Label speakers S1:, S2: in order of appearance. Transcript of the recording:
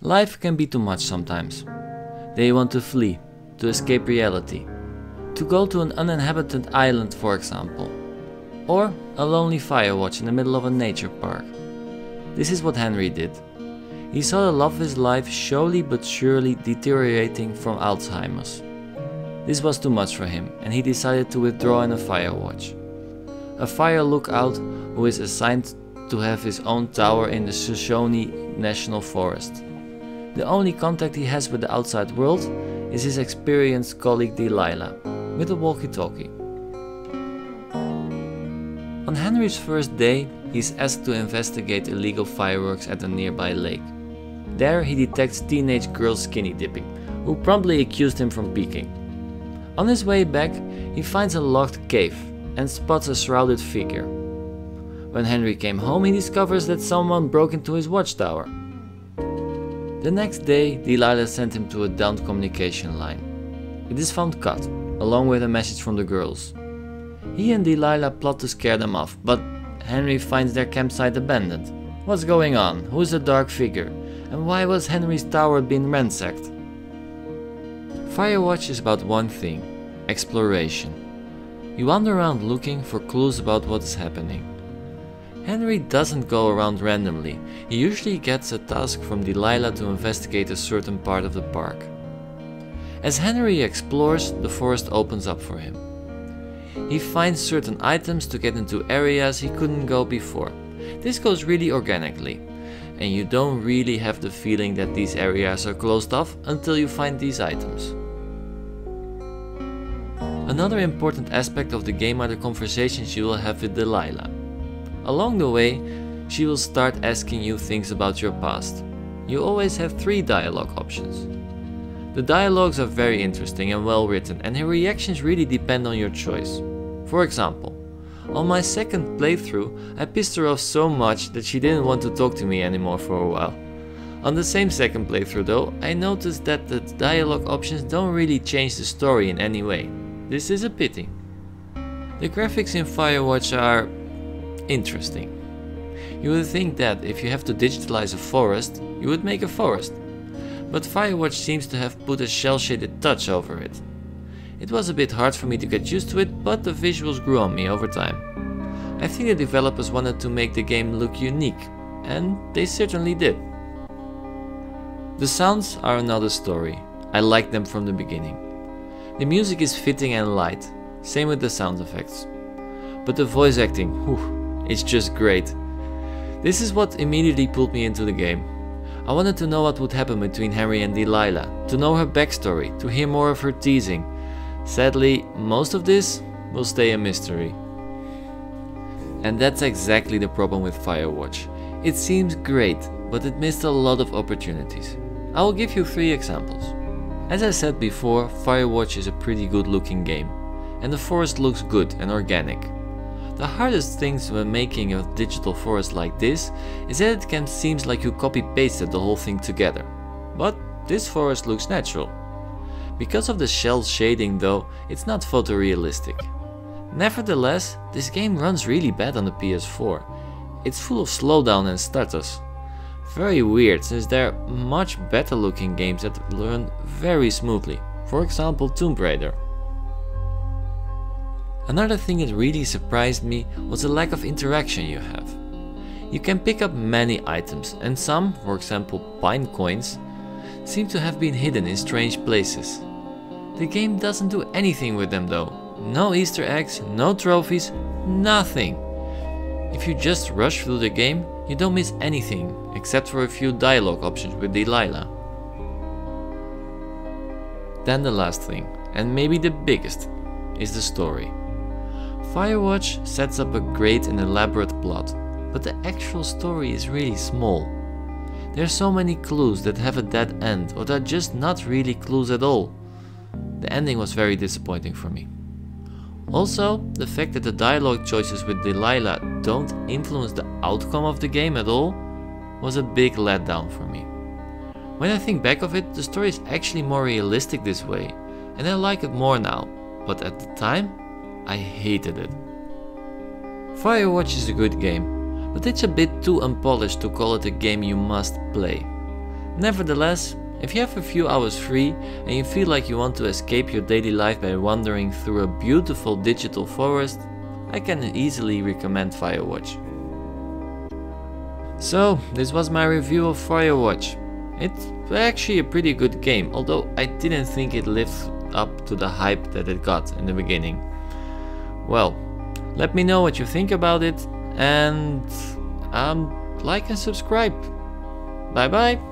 S1: Life can be too much sometimes. They want to flee, to escape reality, to go to an uninhabited island for example, or a lonely Firewatch in the middle of a nature park. This is what Henry did. He saw the love of his life slowly but surely deteriorating from Alzheimer's. This was too much for him and he decided to withdraw in a Firewatch. A fire lookout who is assigned to have his own tower in the Shoshone National Forest. The only contact he has with the outside world is his experienced colleague Delilah, with a walkie-talkie. On Henry's first day, he's asked to investigate illegal fireworks at a nearby lake. There he detects teenage girls skinny dipping, who promptly accused him from peeking. On his way back, he finds a locked cave and spots a shrouded figure. When Henry came home, he discovers that someone broke into his watchtower. The next day, Delilah sent him to a downed communication line. It is found cut, along with a message from the girls. He and Delilah plot to scare them off, but Henry finds their campsite abandoned. What's going on? Who's the dark figure? And why was Henry's tower being ransacked? Firewatch is about one thing: exploration. You wander around looking for clues about what is happening. Henry doesn't go around randomly. He usually gets a task from Delilah to investigate a certain part of the park. As Henry explores, the forest opens up for him. He finds certain items to get into areas he couldn't go before. This goes really organically, and you don't really have the feeling that these areas are closed off until you find these items. Another important aspect of the game are the conversations you will have with Delilah. Along the way, she will start asking you things about your past. You always have 3 dialogue options. The dialogues are very interesting and well written, and her reactions really depend on your choice. For example, on my second playthrough, I pissed her off so much that she didn't want to talk to me anymore for a while. On the same second playthrough though, I noticed that the dialogue options don't really change the story in any way. This is a pity. The graphics in Firewatch are interesting. You would think that if you have to digitalize a forest, you would make a forest. But Firewatch seems to have put a shell-shaded touch over it. It was a bit hard for me to get used to it, but the visuals grew on me over time. I think the developers wanted to make the game look unique, and they certainly did. The sounds are another story. I liked them from the beginning. The music is fitting and light, same with the sound effects. But the voice acting, whew, it's just great. This is what immediately pulled me into the game. I wanted to know what would happen between Henry and Delilah, to know her backstory, to hear more of her teasing. Sadly, most of this will stay a mystery. And that's exactly the problem with Firewatch. It seems great, but it missed a lot of opportunities. I will give you 3 examples. As I said before, Firewatch is a pretty good looking game, and the forest looks good and organic. The hardest things when making a digital forest like this is that it can seem like you copy-pasted the whole thing together. But this forest looks natural. Because of the shell shading though, it's not photorealistic. Nevertheless, this game runs really bad on the PS4. It's full of slowdown and stutters. Very weird, since there are much better looking games that run very smoothly. For example, Tomb Raider. Another thing that really surprised me was the lack of interaction you have. You can pick up many items, and some, for example pine coins, seem to have been hidden in strange places. The game doesn't do anything with them though. No Easter eggs, no trophies, nothing. If you just rush through the game, you don't miss anything, except for a few dialogue options with Delilah. Then the last thing, and maybe the biggest, is the story. Firewatch sets up a great and elaborate plot, but the actual story is really small. There are so many clues that have a dead end, or that are just not really clues at all. The ending was very disappointing for me. Also, the fact that the dialogue choices with Delilah don't influence the outcome of the game at all was a big letdown for me. When I think back of it, the story is actually more realistic this way, and I like it more now, but at the time, I hated it. Firewatch is a good game, but it's a bit too unpolished to call it a game you must play. Nevertheless, if you have a few hours free and you feel like you want to escape your daily life by wandering through a beautiful digital forest, I can easily recommend Firewatch. So, this was my review of Firewatch. It's actually a pretty good game, although I didn't think it lived up to the hype that it got in the beginning. Well, let me know what you think about it, and like and subscribe. Bye bye!